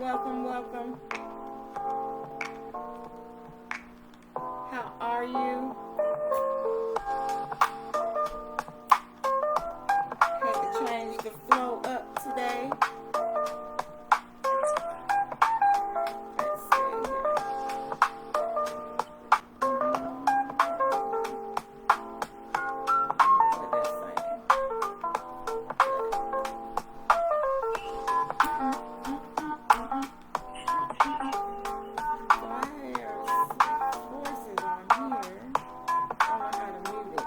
welcome, welcome. How are you? Had to change the flow up today. Let's see here. What that's saying. So I hear voices on here. I don't know how to mute it.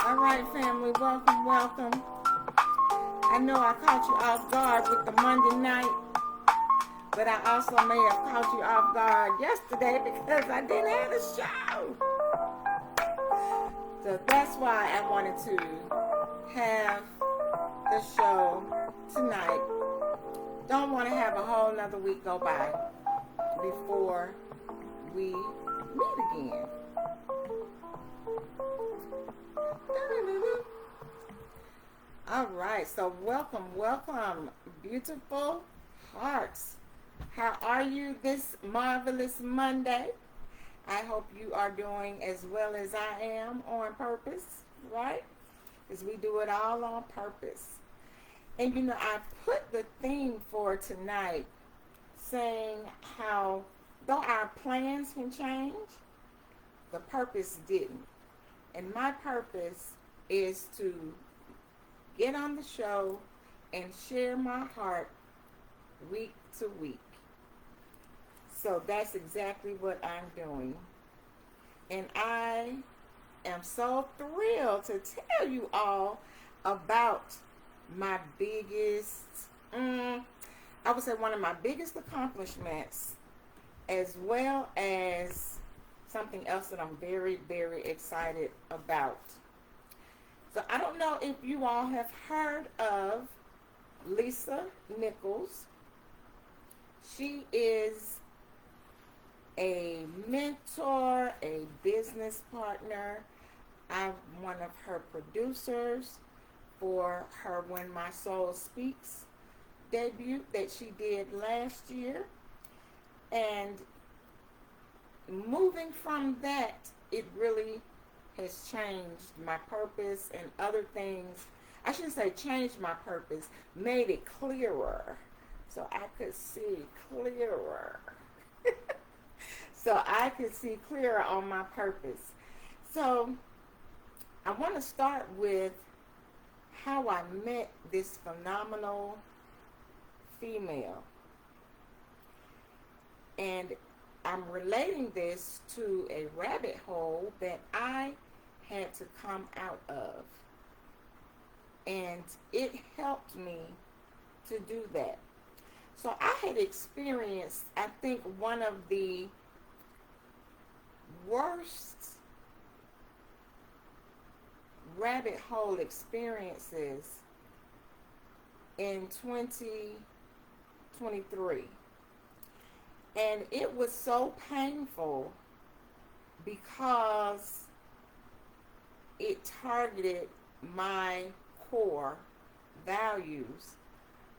All right, family, welcome, welcome. I know I caught you off guard with the Monday night, but I also may have caught you off guard yesterday because I didn't have a show. So that's why I wanted to have the show tonight. Don't want to have a whole nother week go by before we meet again. All right, so welcome, beautiful hearts. How are you this marvelous Monday? I hope you are doing as well as I am on purpose, right? Because we do it all on purpose. And you know, I put the theme for tonight saying how though our plans can change, the purpose didn't. And my purpose is to get on the show and share my heart week to week. So that's exactly what I'm doing. And I am so thrilled to tell you all about my biggest, I would say one of my biggest accomplishments, as well as something else that I'm very, very excited about. So I don't know if you all have heard of Lisa Nichols. She is a mentor, a business partner. I'm one of her producers for her When My Soul Speaks debut that she did last year. And moving from that, it really has changed my purpose and other things. I shouldn't say changed my purpose, made it clearer so I could see clearer. So I could see clearer on my purpose. So I want to start with how I met this phenomenal female. And I'm relating this to a rabbit hole that I had to come out of. And it helped me to do that. So I had experienced, I think, one of the worst rabbit hole experiences in 2023. And it was so painful because it targeted my core values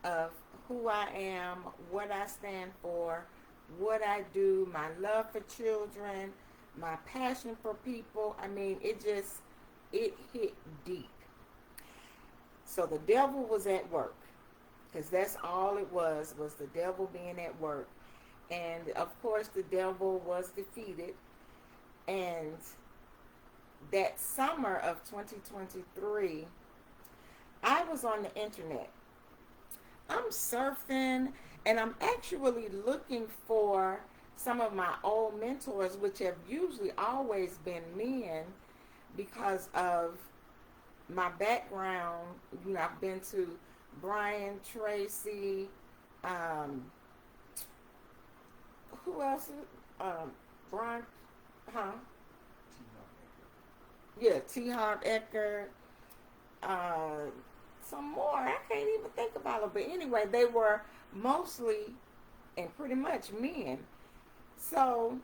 of who I am, what I stand for, what I do, my love for children, my passion for people. I mean, it hit deep. So the devil was at work, because that's all it was the devil being at work. And of course the devil was defeated. And that summer of 2023, I was on the internet. I'm surfing, and I'm actually looking for some of my old mentors, which have usually always been men because of my background. You know, I've been to Brian Tracy, who else? Brian, yeah, T-Heart Eckert, some more. I can't even think about it. But anyway, they were mostly and pretty much men. So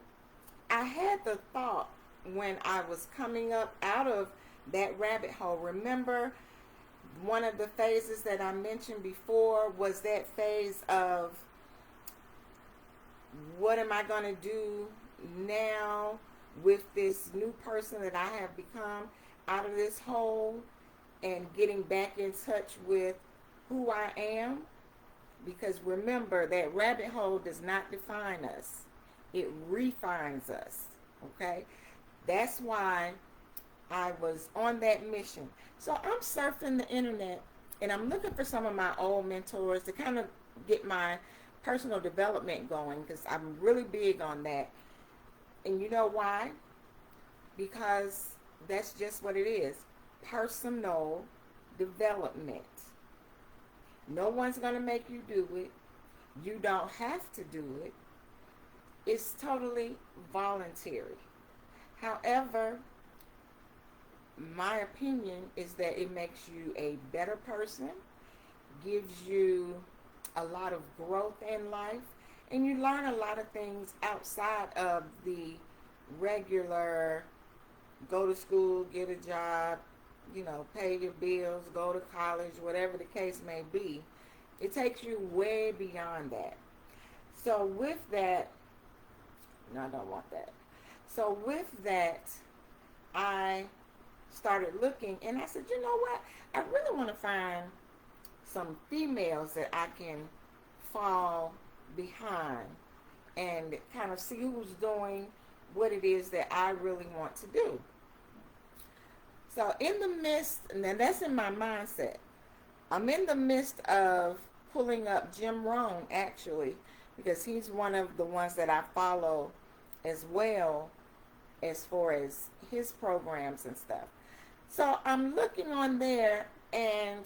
I had the thought when I was coming up out of that rabbit hole. Remember one of the phases that I mentioned before was that phase of what am I going to do now with this new person that I have become out of this hole, and getting back in touch with who I am. Because remember, that rabbit hole does not define us, it refines us. Okay? That's why I was on that mission. So I'm surfing the internet and I'm looking for some of my old mentors to kind of get my personal development going, because I'm really big on that. And you know why? Because that's just what it is. Personal development. No one's going to make you do it. You don't have to do it. It's totally voluntary. However, my opinion is that it makes you a better person, gives you a lot of growth in life, and you learn a lot of things outside of the regular go to school, get a job, pay your bills, go to college, whatever the case may be. It takes you way beyond that. So with that, no, I don't want that. So with that, I started looking, and I said, you know what? I really want to find some females that I can fall behind and kind of see who's doing what it is that I really want to do. So in the midst, and then that's in my mindset, I'm in the midst of pulling up Jim Rohn, actually, because he's one of the ones that I follow as well, as far as his programs and stuff. So I'm looking on there, and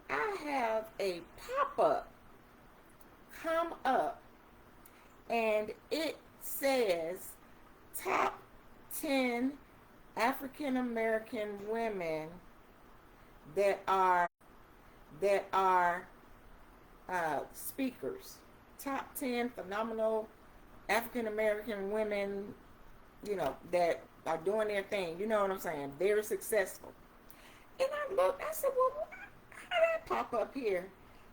I have a pop-up come up, and it says top 10 African American women that are speakers. Top 10 phenomenal African American women, that are doing their thing. You know what I'm saying? Very successful. And I looked, I said, well, how did that pop up here?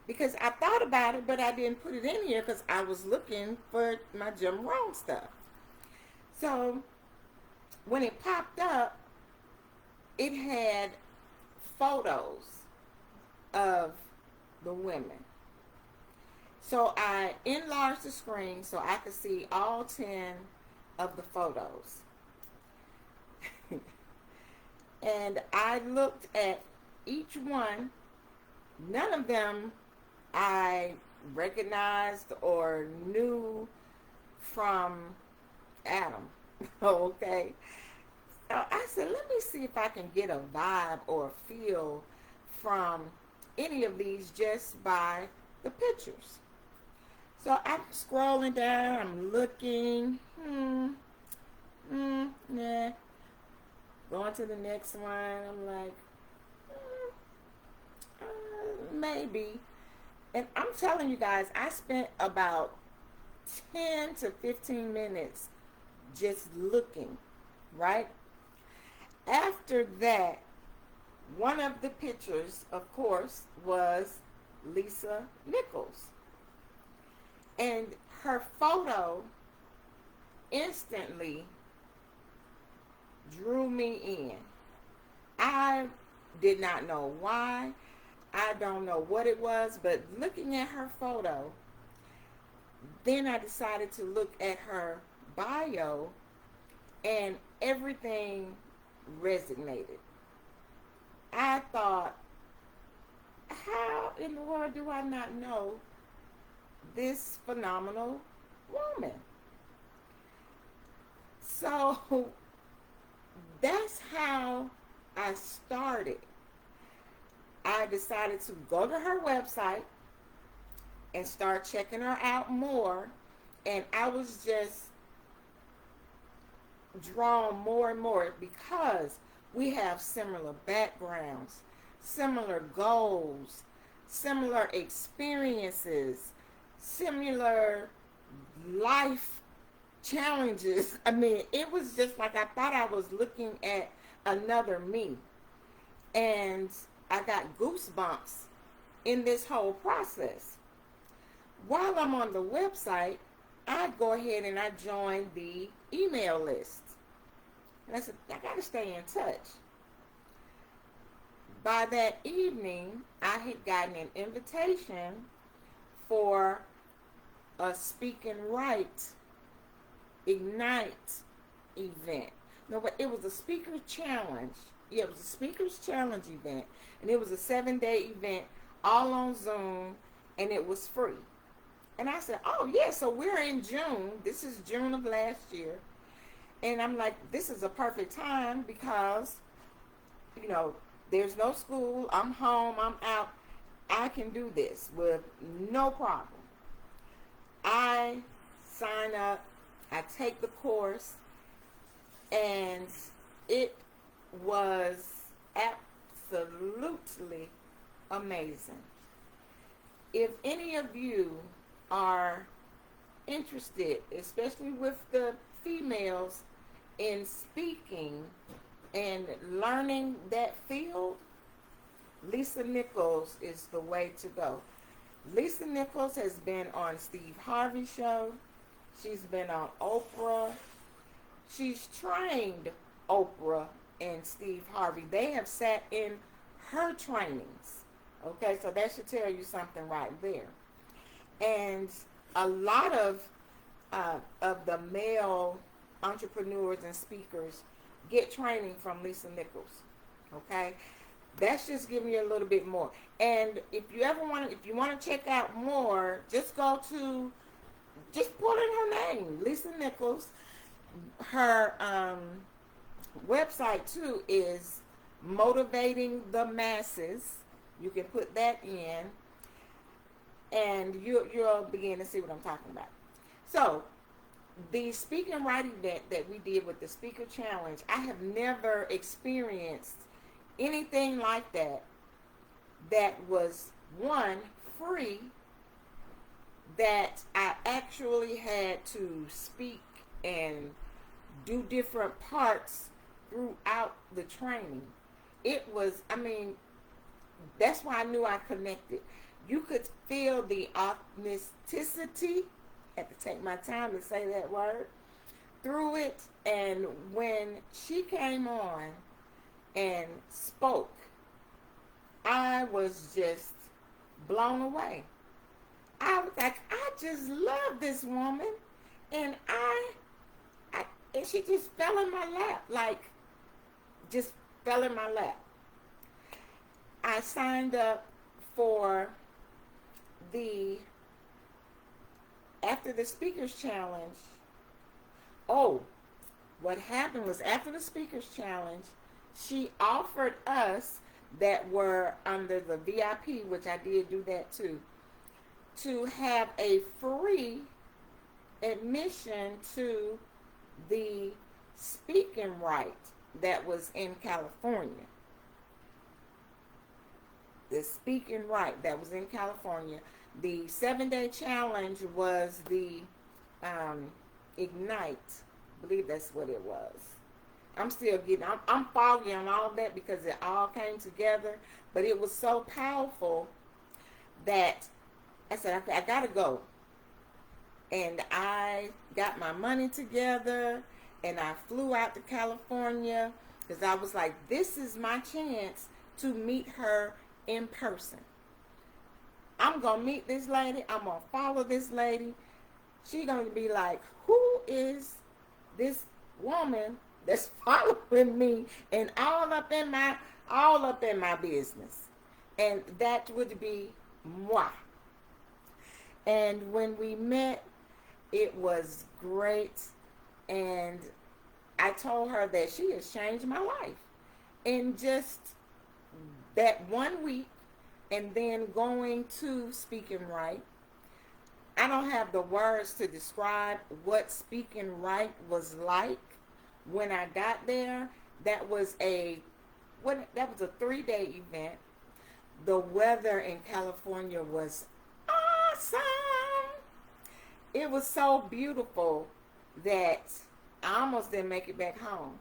Because I thought about it, but I didn't put it in here because I was looking for my Jim Rohn stuff. So when it popped up, it had photos of the women. So I enlarged the screen so I could see all 10 of the photos. And I looked at each one. None of them I recognized or knew from Adam. Okay. So I said, let me see if I can get a vibe or a feel from any of these just by the pictures. So I'm scrolling down, I'm looking, nah. Going to the next one, I'm like, maybe. And I'm telling you guys, I spent about 10 to 15 minutes just looking, right? After that, one of the pictures, of course, was Lisa Nichols. And her photo instantly drew me in. I did not know why. I don't know what it was, but looking at her photo, then I decided to look at her bio, and everything resonated. I thought, how in the world do I not know this phenomenal woman? So that's how I started. I decided to go to her website and start checking her out more, and I was just drawn more and more because we have similar backgrounds, similar goals, similar experiences, similar life challenges. I mean, it was just like I thought I was looking at another me. And I got goosebumps in this whole process. While I'm on the website, I go ahead and I join the email list. And I said, I got to stay in touch. By that evening, I had gotten an invitation for a Speak and Write Ignite event. No, but it was a speaker challenge. Yeah, it was a speaker's challenge event. And it was a 7-day event all on Zoom, and it was free. And I said, oh, yeah, so we're in June. This is June of last year. And I'm like, this is a perfect time because, you know, there's no school. I'm home. I'm out. I can do this with no problem. I sign up. I take the course. And it was absolutely amazing. If any of you are interested, especially with the females, in speaking and learning that field, Lisa Nichols is the way to go. Lisa Nichols has been on Steve Harvey's show. She's been on Oprah. She's trained Oprah and Steve Harvey. They have sat in her trainings. Okay, so that should tell you something right there. And a lot of the male entrepreneurs and speakers get training from Lisa Nichols. Okay, that's just giving you a little bit more. And if you want to check out more, just put in her name, Lisa Nichols. Her website too is Motivating the Masses. You can put that in, and you'll begin to see what I'm talking about. So, the Speak and Write event that we did with the Speaker Challenge, I have never experienced anything like that. That was, one, free, that I actually had to speak and do different parts throughout the training. It was, that's why I knew I connected. You could feel the authenticity, I had to take my time to say that word, through it. And when she came on and spoke, I was just blown away. I was like, I just love this woman. And and she just fell in my lap, just fell in my lap. I signed up for after the Speakers Challenge. Oh, what happened was after the Speakers Challenge, she offered us that were under the VIP, which I did do that too, to have a free admission to the Speak and Write that was in California. The Speak and Write that was in California. The 7-day challenge was the Ignite. I believe that's what it was. I'm still I'm foggy on all of that because it all came together. But it was so powerful that I said, I gotta go. And I got my money together and I flew out to California because I was like, this is my chance to meet her in person. I'm going to meet this lady. I'm going to follow this lady. She's going to be like, who is this woman that's following me and all up in my business? And that would be moi. And when we met, it was great. And I told her that she has changed my life in just that 1 week. And then going to Speak and Write. I don't have the words to describe what Speak and Write was like when I got there. That was a 3-day event. The weather in California was awesome. It was so beautiful that I almost didn't make it back home.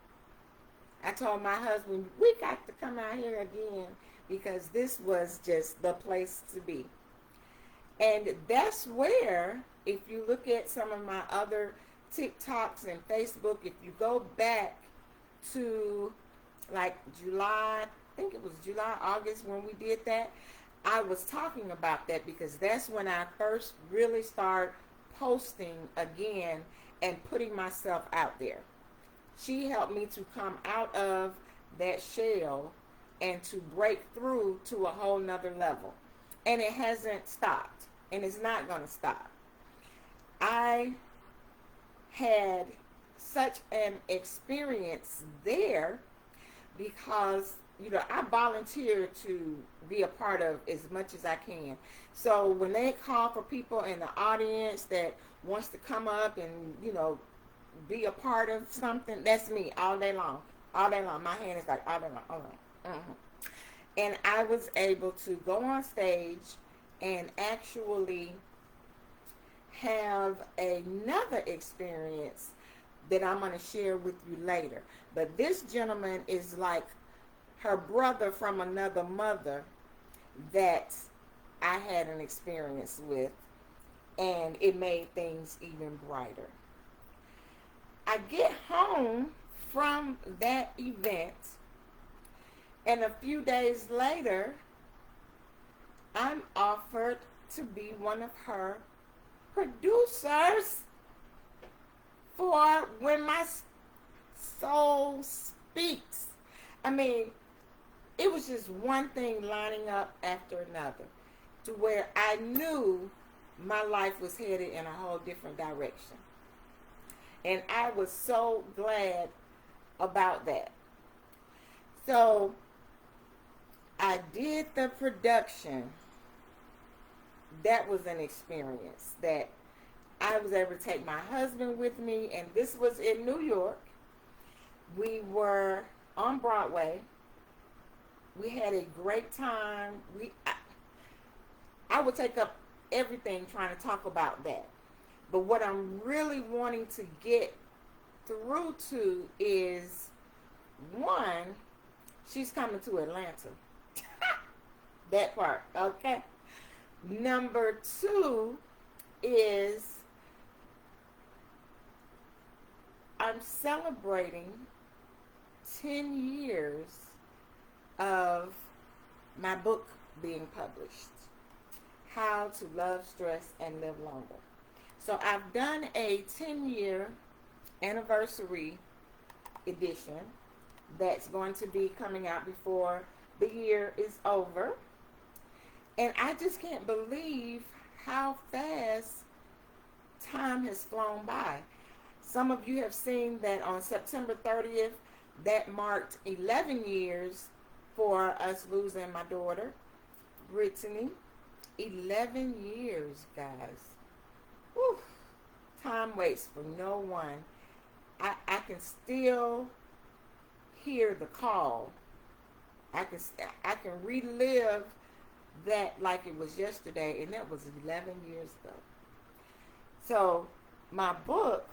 I told my husband, we got to come out here again because this was just the place to be. And that's where, if you look at some of my other TikToks and Facebook, if you go back to like July, I think it was July, August when we did that, I was talking about that because that's when I first really started posting again and putting myself out there. She helped me to come out of that shell and to break through to a whole nother level. And it hasn't stopped, and it's not going to stop. I had such an experience there because, I volunteer to be a part of as much as I can. So when they call for people in the audience that wants to come up and, be a part of something, that's me all day long. All day long. My hand is like all day long. All day long. And I was able to go on stage and actually have another experience that I'm going to share with you later. But this gentleman is like her brother from another mother that I had an experience with, and it made things even brighter. I get home from that event, and a few days later, I'm offered to be one of her producers for When My Soul Speaks. I mean, it was just one thing lining up after another to where I knew my life was headed in a whole different direction. And I was so glad about that. So I did the production. That was an experience that I was able to take my husband with me, and this was in New York. We were on Broadway. We had a great time. I would take up everything trying to talk about that. But what I'm really wanting to get through to is, one, she's coming to Atlanta. That part, okay? Number two is I'm celebrating 10 years of my book being published, How to Love, Stress, and Live Longer. So I've done a 10-year anniversary edition that's going to be coming out before the year is over. And I just can't believe how fast time has flown by. Some of you have seen that on September 30th, that marked 11 years for us losing my daughter, Brittany. 11 years, guys. Whew. Time waits for no one. I can still hear the call. I can relive that like it was yesterday, and that was 11 years ago. So my book,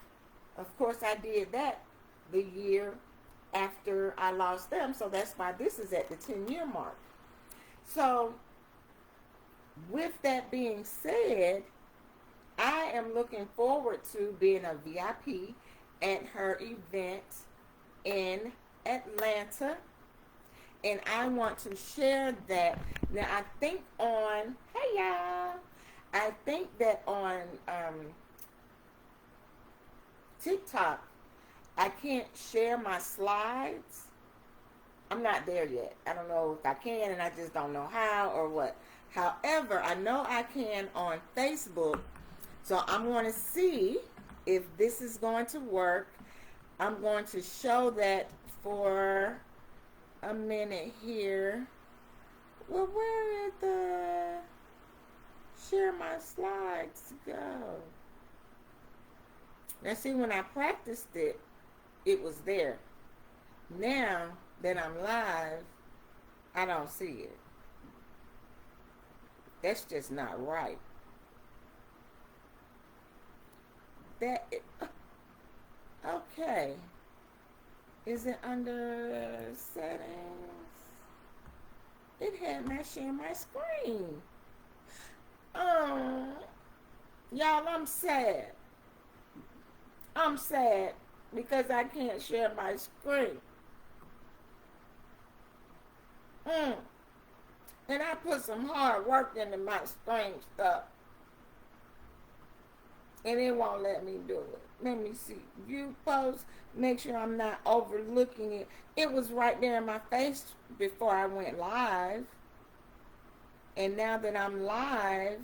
of course, I did that the year after I lost them, so that's why this is at the 10-year mark. So with that being said, I am looking forward to being a VIP at her event in Atlanta, and I want to share that. Now, I think on, hey y'all, I think that on TikTok, I can't share my slides. I'm not there yet. I don't know if I can, and I just don't know how or what. However, I know I can on Facebook, so I'm going to see if this is going to work. I'm going to show that for a minute here. Well, where did the share my slides go? Now, see, when I practiced it, it was there. Now that I'm live, I don't see it. That's just not right. Okay. Is it under settings? It had my share my screen. Um, y'all, I'm sad. I'm sad because I can't share my screen. Mm. And I put some hard work into my screen stuff. And it won't let me do it. Let me see. View post. Make sure I'm not overlooking it. It was right there in my face before I went live. And now that I'm live,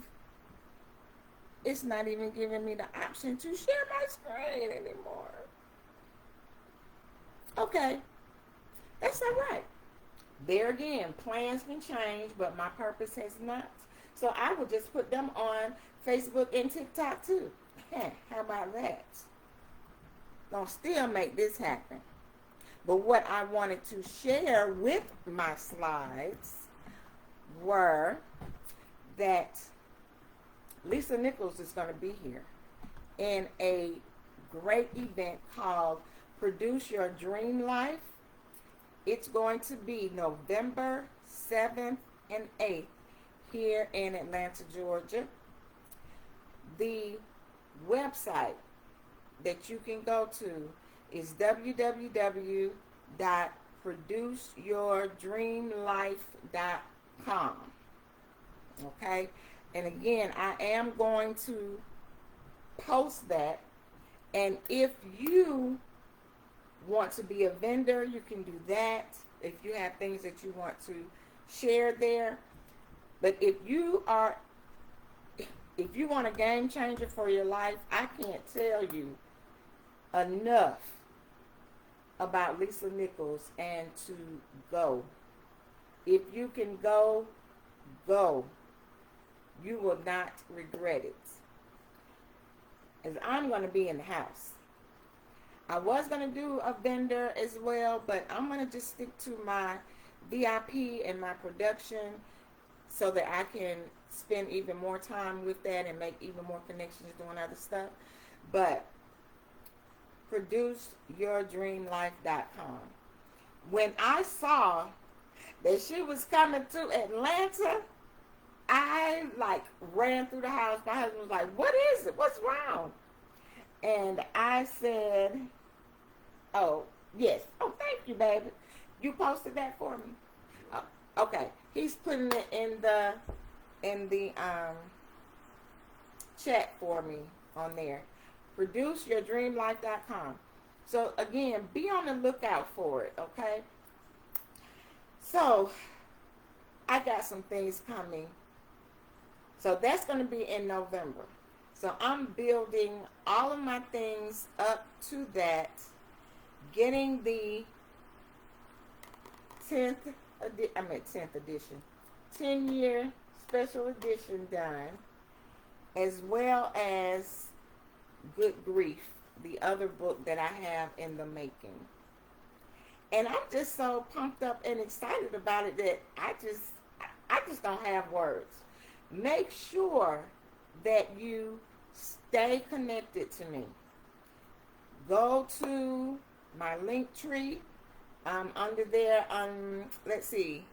it's not even giving me the option to share my screen anymore. Okay. That's all right. There again, plans can change, but my purpose has not. So I will just put them on Facebook and TikTok too. How about that? Gonna still make this happen. But what I wanted to share with my slides were that Lisa Nichols is going to be here in a great event called Produce Your Dream Life. It's going to be November 7th and 8th here in Atlanta, Georgia. The website that you can go to is www.produceyourdreamlife.com. Okay? And again, I am going to post that. And if you want to be a vendor, you can do that. If you have things that you want to share there. But if you want a game changer for your life, I can't tell you enough about Lisa Nichols and to go. If you can go, go. You will not regret it. As I'm going to be in the house. I was going to do a vendor as well, but I'm going to just stick to my VIP and my production so that I can spend even more time with that and make even more connections doing other stuff. But produceyourdreamlife.com. When I saw that she was coming to Atlanta, I ran through the house. My husband was like, "What is it? What's wrong?" And I said, "Oh, yes. Oh, thank you, baby. You posted that for me." Oh, okay. He's putting it in the chat for me on there. Produceyourdreamlife.com. So again, be on the lookout for it, okay? So I got some things coming. So that's going to be in November. So I'm building all of my things up to that, getting the 10th edition, 10-year special edition done, as well as Good Grief, the other book that I have in the making. And I'm just so pumped up and excited about it that I just don't have words. Make sure that you stay connected to me. Go to my link tree. Under there, let's see,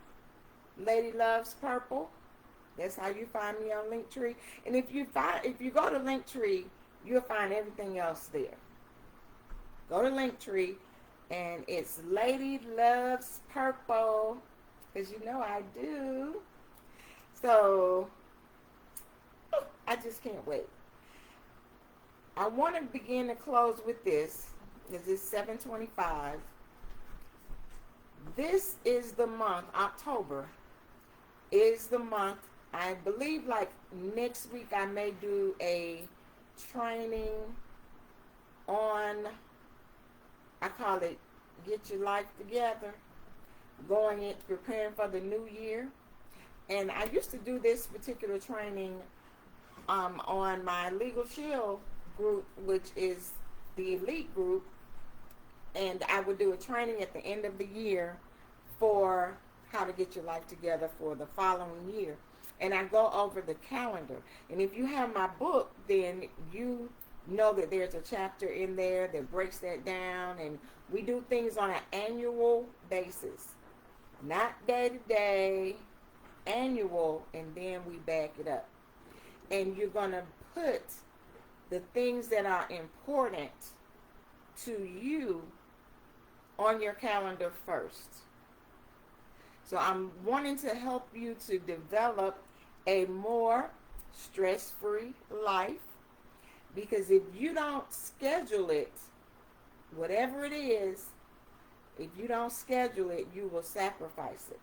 Lady Loves Purple. That's how you find me on Linktree. And if you go to Linktree, you'll find everything else there. Go to Linktree, and it's Lady Loves Purple, because you know I do. So I just can't wait. I want to begin to close with this, because it's 7:25. This is the month, October is the month. I believe next week I may do a training on, I call it Get Your Life Together, preparing for the new year. And I used to do this particular training on my Legal Shield group, which is the elite group. And I would do a training at the end of the year for how to get your life together for the following year. And I go over the calendar. And if you have my book, then you know that there's a chapter in there that breaks that down. And we do things on an annual basis. Not day to day, annual, and then we back it up. And you're going to put the things that are important to you on your calendar first. So I'm wanting to help you to develop a more stress-free life, because if you don't schedule it, whatever it is, if you don't schedule it, you will sacrifice it.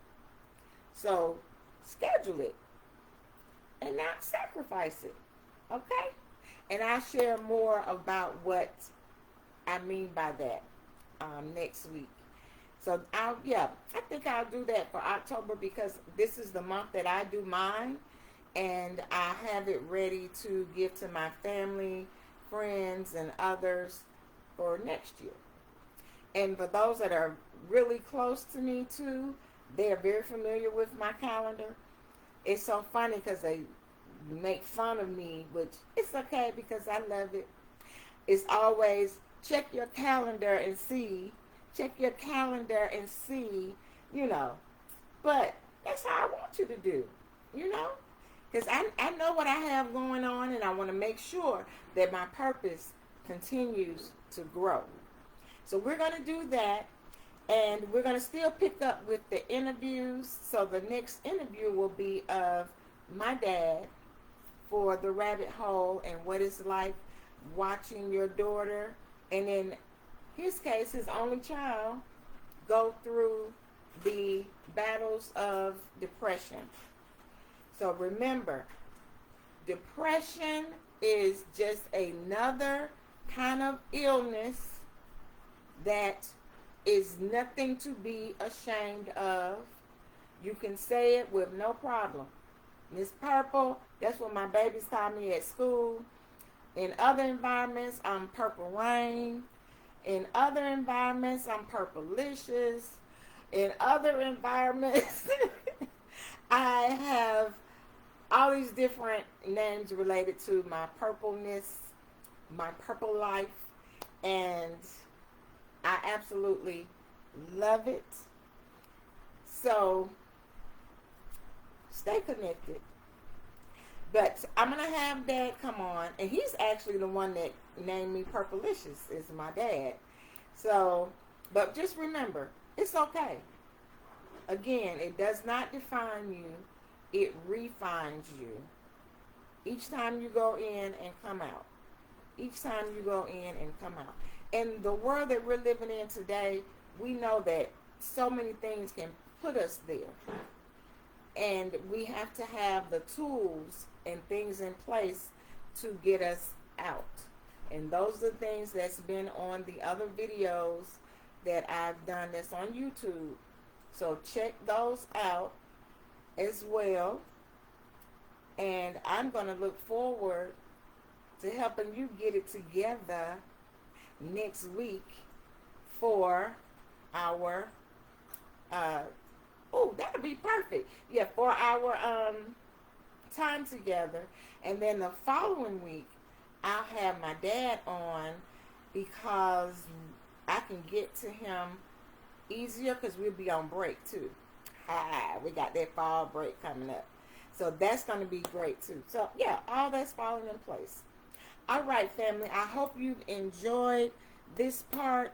So schedule it and not sacrifice it. Okay? And I'll share more about what I mean by that next week. So I think I'll do that for October, because this is the month that I do mine, and I have it ready to give to my family, friends, and others for next year. And for those that are really close to me too, they are very familiar with my calendar. It's so funny because they make fun of me, which it's okay because I love it. It's always check your calendar and see, But that's how I want you to do, Because I know what I have going on, and I want to make sure that my purpose continues to grow. So we're going to do that, and we're going to still pick up with the interviews. So the next interview will be of my dad for The Rabbit Hole and what it's like watching your daughter, and in his case, his only child, go through the battles of depression. So remember, depression is just another kind of illness that is nothing to be ashamed of. You can say it with no problem. Miss Purple, that's what my babies call me at school. In other environments, I'm Purple Rain. In other environments, I'm Purplelicious. In other environments, I have all these different names related to my purpleness, my purple life, and I absolutely love it. So stay connected. But I'm going to have Dad come on, and he's actually the one that named me Purplelicious, is my dad. So, but just remember, it's okay. Again, it does not define you. It refines you. Each time you go in and come out. Each time you go in and come out. In the world that we're living in today, we know that so many things can put us there. And we have to have the tools and things in place to get us out. And those are the things that's been on the other videos that I've done that's on YouTube. So check those out as well. And I'm going to look forward to helping you get it together next week for our that'll be perfect. Yeah, for our time together. And then the following week, I'll have my dad on, because I can get to him easier, because we'll be on break too. We got that fall break coming up. So that's going to be great too. So yeah, all that's falling in place. All right, family. I hope you've enjoyed this part.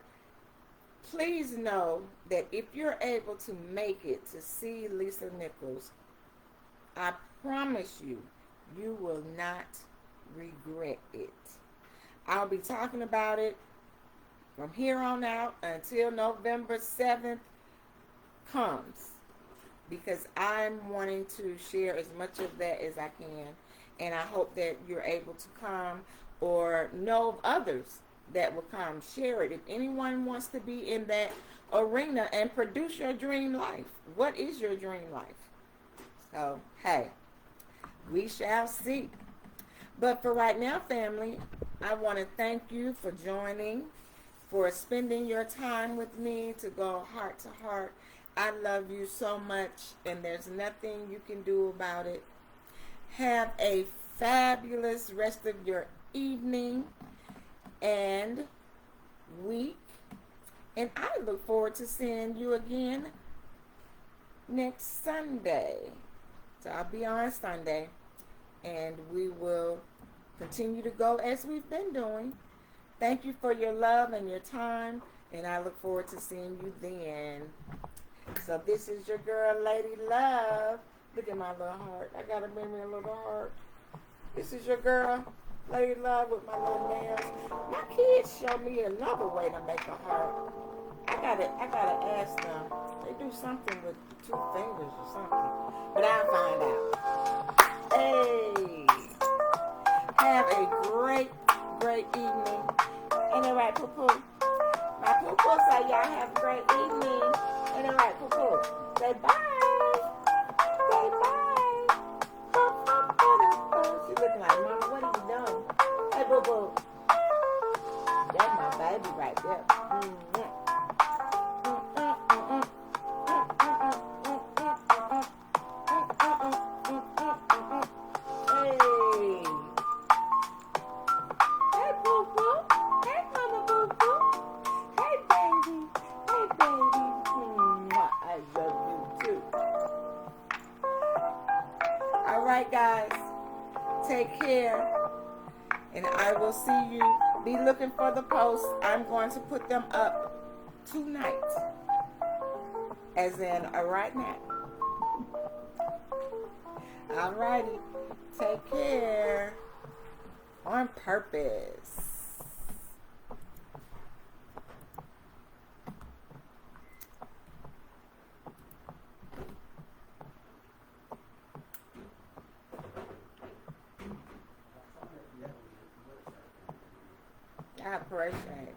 Please know that if you're able to make it to see Lisa Nichols, I promise you, you will not regret it. I'll be talking about it from here on out until November 7th comes, because I'm wanting to share as much of that as I can, and I hope that you're able to come or know of others that will come. Share it. If anyone wants to be in that arena and produce your dream life, what is your dream life? So, hey, we shall see. But for right now, family, I want to thank you for joining, for spending your time with me to go heart to heart. I love you so much, and there's nothing you can do about it. Have a fabulous rest of your evening and week, and I look forward to seeing you again next Sunday. So I'll be on Sunday, and we will continue to go as we've been doing. Thank you for your love and your time, and I look forward to seeing you then. So this is your girl, Lady Love. Look at my little heart. I gotta make me a little heart. This is your girl, Lady Love, with my little nails. My kids show me another way to make a heart. I gotta ask them. They do something with 2 fingers or something. But I'll find out. Hey, have a great, great evening. Ain't it right, Poo Poo? My Poo Poo say y'all have a great evening. Ain't it right, Poo Poo? Say bye. Say bye. She looking like, Mama, what are you doing? Hey, Boo Boo. That's my baby right there. Mm-hmm. All right, guys, take care, and I will see you. Be looking for the posts. I'm going to put them up tonight, as in right now. All righty, take care. On purpose. I appreciate it.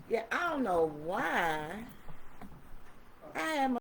Yeah, I don't know why I am